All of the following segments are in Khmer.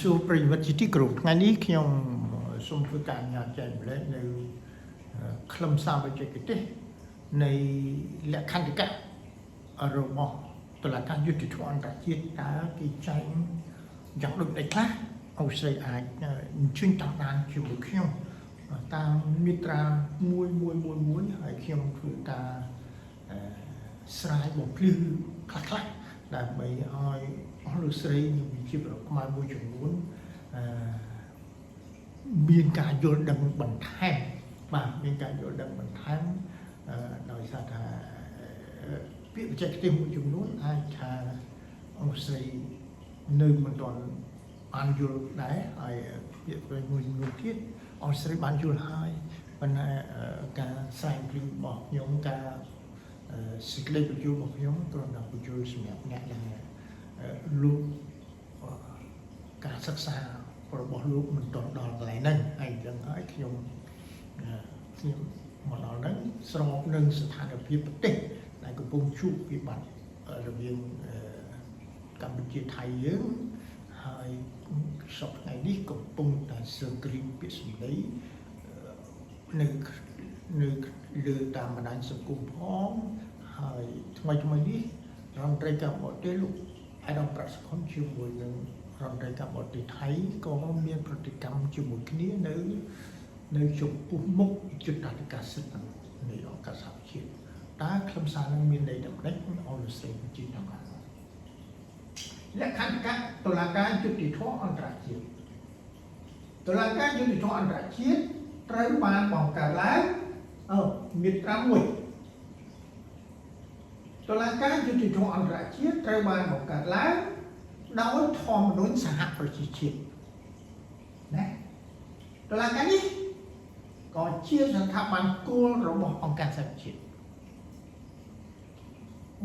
សួរប្រិយមិត្តជាទីគោរពថ្ងៃនេះខ្ញុំសូមធ្វើការញ៉ាំចែកម្លែកនៅខ្លឹមសារបច្ចេកទេសនៃលក្ខន្តិកៈរបស់តុលាការយុត្តិធម៌អន្តរជាតិតើគេចែងយ៉ាងដូចនេះខ្លះអូស្ត្រាលីអាចអញ្ជើញតាមដានជាមួយខ្ញុំតាមមាត្រា111ហើយខ្ញុំធ្វើការស្រាយបំភ្លឺខ្លះៗដើម្បីឲ្យអស់លោកស្រីនិងវិជាប្រកខ្មែរមួយចំនួនមានការយល់ដឹងបន្ថែមបាទមានការយល់ដឹងបន្ថែមដោយសារថាពាក្យបច្ចេកទេសមួយចំនួនអាចថាអស់ស្រីនៅមិនទាន់បានយល់ដែរហើយពាក្យមួយចំនួនទៀតអស់ស្រីបានយល់ហើយប៉ុន្តែការស្រាយព្រឹងរបស់ខ្ញុំការសេចក្តីបញ្យល់របស់ខ្ញុំគ្រាន់តែបញ្យល់សម្រាប់អ្នកដែលលោកការសិក្សារបស់លោកមិនទាន់ដល់កន្លែងហ្នឹងហើយអញ្ចឹងហើយខ្ញុំមកដល់ហ្នឹងស្របនឹងស្ថានភាពប្រទេសដែលកំពុងជួបវិបត្តិរវាងកម្ពុជាថៃយើងហើយសប្តាហ៍នេះកំពុងតែសើក្រីពាក្យសម្ដីនៅលើតាមបណ្ដាញសង្គមផងហើយថ្មីនេះរដ្ឋមន្ត្រីការបរទេសលោកអាដាមប្រាក់សុខុនជាមួយនឹងរដ្ឋមន្ត្រីការបរទេសថៃក៏មានប្រតិកម្មជាមួយគ្នានៅចំពោះមុខយុត្តិធម៌សិទ្ធិនៃអង្គការសហប្រជាជាតិតើខ្លឹមសារនឹងមានន័យដូចម្ដេចអនុស្សាវរីយ៍ជាតាមការលក្ខន្តិកៈតុលាការយុត្តិធម៌អន្តរជាតិតុលាការយុត្តិធម៌អន្តរជាតិត្រូវបានបង្កើតឡើងមាត្រា1តុលាការយុត្តិធម៌អន្តរជាតិត្រូវបានបង្កើតឡើងដោយធម្មនុញ្ញសហប្រជាជាតិណាតុលាការនេះក៏ជាស្ថាប័នគោលរបស់អង្គការសហប្រជាជាតិ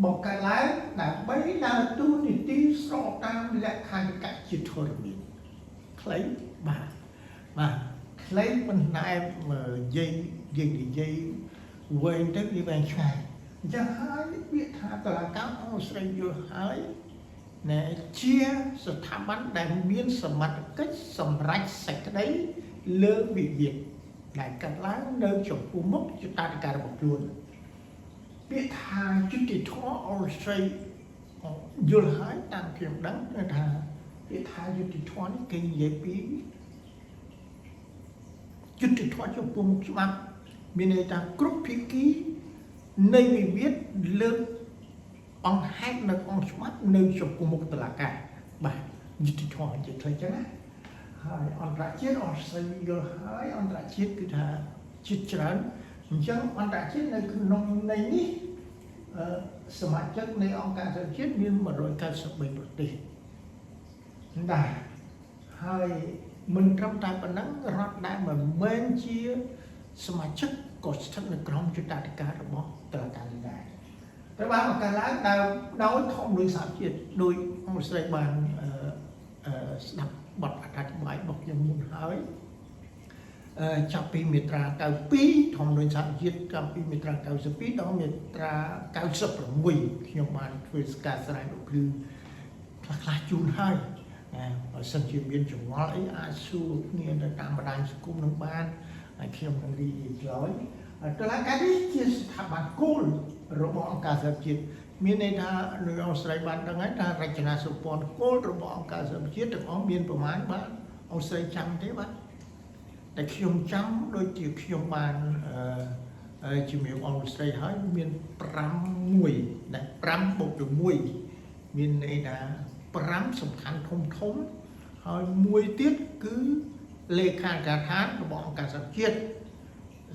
បង្កើតឡើងដើម្បីដើរតួនាទីស្របតាមលក្ខន្តិកៈជាធរមានខ្លីបាទខ្លីប៉ុន្តែយើងនិយាយវែងទៅវាវែងឆ្ងាយអញ្ចឹងហើយពាក្យថាតុលាការអូស្ត្រាលីយល់ហើយណែជាស្ថាប័នដែលមានសមត្ថកិច្ចសម្រេចសេចក្តីលើវិវាទដែលកើតឡើងនៅចំពោះមុខយុត្តិធម៌របស់ខ្លួនពាក្យថាយុត្តិធម៌អូស្ត្រាលីយល់ហើយតាមខ្ញុំដឹងថាពាក្យថាយុត្តិធម៌នេះគេនិយាយពីយុត្តិធម៌ចំពោះមុខច្បាប់មានន័យថាគ្រប់ភាគីនៃវិវាទលើកអង្គហេតុនៅអង្គច្បាប់នៅចំពោះមុខតុលាការបាទយុត្តិធម៌ជាខ្លីចឹងណាហើយអន្តរជាតិអូស្ត្រាលីយល់ហើយអន្តរជាតិគឺថាជាតិច្រើនអញ្ចឹងអន្តរជាតិនៅក្នុងនៃនេះសមាជិកនៃអង្គការសហជាតិមាន193ប្រទេសដែរហើយមិនត្រឹមតែប៉ុណ្ណឹងរដ្ឋដែលមិនមែនជាសមាជិកក៏ស្ថិតនៅក្រោមយុត្តិធម៌របស់តុលាការនេះដែរត្រូវបានបង្កើតឡើងដោយធម្មនុញ្ញសហជាតិដោយអូស្ត្រាលីបានស្ដាប់បទអត្ថាធិប្បាយរបស់ខ្ញុំមុនហើយចាប់ពីមាត្រា92ធម្មនុញ្ញសហជាតិចាប់ពីមាត្រា92ដល់មាត្រា96ខ្ញុំបានធ្វើការស្រាយបំភ្លឺខ្លះជូនហើយបើសិនជាមានចម្ងល់អីអាចសួរគ្នាទៅតាមបណ្ដាញសង្គមនឹងបានហើយខ្ញុំនឹងរីករាយឆ្លើយតុលាការនេះជាស្ថាប័នគោលរបស់អង្គការសហជាតិមានន័យថានៅអូស្ត្រាលីបានដឹងហើយថារចនាសម្ព័ន្ធគោលរបស់អង្គការសហជាតិទាំងអស់មានប្រមាណបាទអូស្ត្រាលីចាំទេបាទតែខ្ញុំចាំដូចជាខ្ញុំបានជំរាបអូស្ត្រាលីហើយមាន5ដែល5បូក6មានន័យថា5សំខាន់ធំហើយមួយទៀតគឺលេខាធិការដ្ឋានរបស់អង្គការសហជាតិ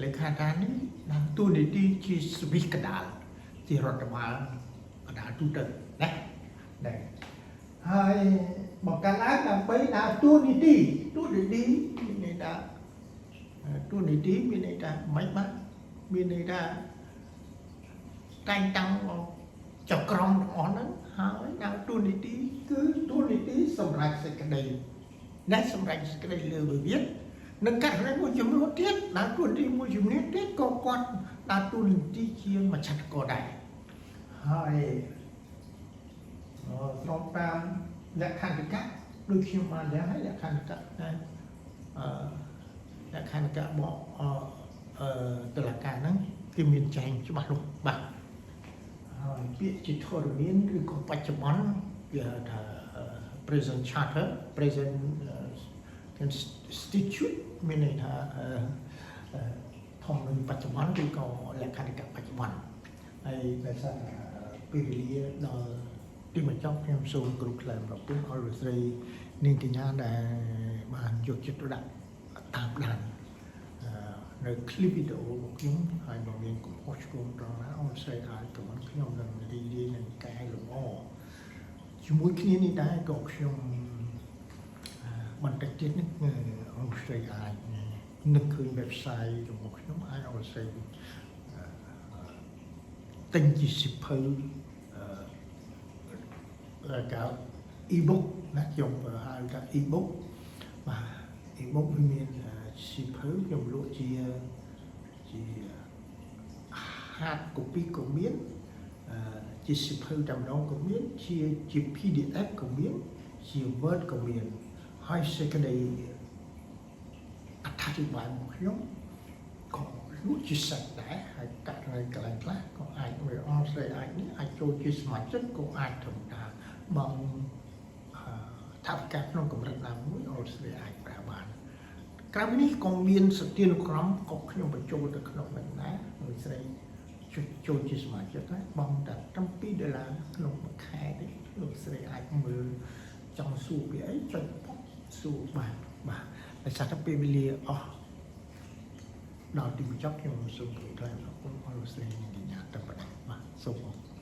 លេខាធិការនេះđangតួនាទីជាស្វីសកដាលជារដ្ឋបាលកដាលទូទៅណាដែរហើយបង្កើតឡើងដើម្បីដើរតួនាទីមានន័យថាតួនាទីមានន័យថាមិនបាទមានន័យថាតែងតាំងចៅក្រមទាំងអស់ហ្នឹងហើយដើរតួនាទីគឺតួនាទីសម្រាប់សេចក្តីដែលសម្រាប់សេចក្តីលើវិវាទនឹងករណីមួយចំនួនទៀតដើរតួនាទីមួយចំនួនទៀតក៏គាត់ដើរតួនាទីជាមជ្ឈត្តករដែរហើយស្របតាមលក្ខន្តិកៈ đôi khi mà giá là khăn cả là khăn cả bỏ từ là cả nó tìm miền tranh cho bạn luôn bạn biết chỉ thôi rồi miềnคือของปัจจุบันgiờ là present charter present constitute មានន័យថាធម្មនុញ្ញបច្ចុប្បន្នឬក៏លក្ខន្តិកៈបច្ចុប្បន្នហើយដោយសារពេលវេលាដល់ទីបញ្ចប់ខ្ញុំសូមគោរពថ្លែងអំណរគុណអរលោកស្រីនាងកញ្ញាដែលបានយកចិត្តទុកដាក់តាមដាននៅคลิปវីដេអូរបស់ខ្ញុំហើយបើមានកំហុសឆ្គងត្រង់ណាអរស្រីអាចខមមិនខ្ញុំនឹងរីករាយនឹងកែលម្អជាមួយគ្នានេះដែរក៏ខ្ញុំបន្តិចទៀតនេះអរស្រីអាចនឹកឃើញ website របស់ខ្ញុំអាចអរស្រីទិញជាសិភៅកៅ e-book ណាខ្ញុំហៅថា e-book បាទ e-book វាមានសិភៅខ្ញុំលក់ជា hard copy ក៏មានជាសិភៅតែម្ដងក៏មានជា PDF ក៏មានជា Word ក៏មានហើយសេចក្តីអត្ថាធិប្បាយរបស់ខ្ញុំក៏លក់ជាសាច់ដែរហើយកាត់ហើយកន្លែងខ្លះក៏អាចវាអស់ស្រីអាចចូលជាសមាជិកក៏អាចធម្មតាបងថាវិការក្នុងកម្រិតណាមួយអស់ស្រីអាចប្រើបានក្រៅពីនេះក៏មានសទានុក្រមក៏ខ្ញុំបញ្ចូលទៅក្នុងនឹងដែរលោកស្រីចូលជាសមាជិកដែរបងតែ$7ក្នុងមួយខែទេលោកស្រីអាចមើលចង់សួរពីអីចុចសួរបាទដោយសារតែពេលវេលាអស់ដល់ទីបញ្ចប់ខ្ញុំសូមគោរពថ្លែងអរគុណអរលោកស្រីនាងកញ្ញាទាំងប៉ុណ្ណេះបាទសូមអរគុណ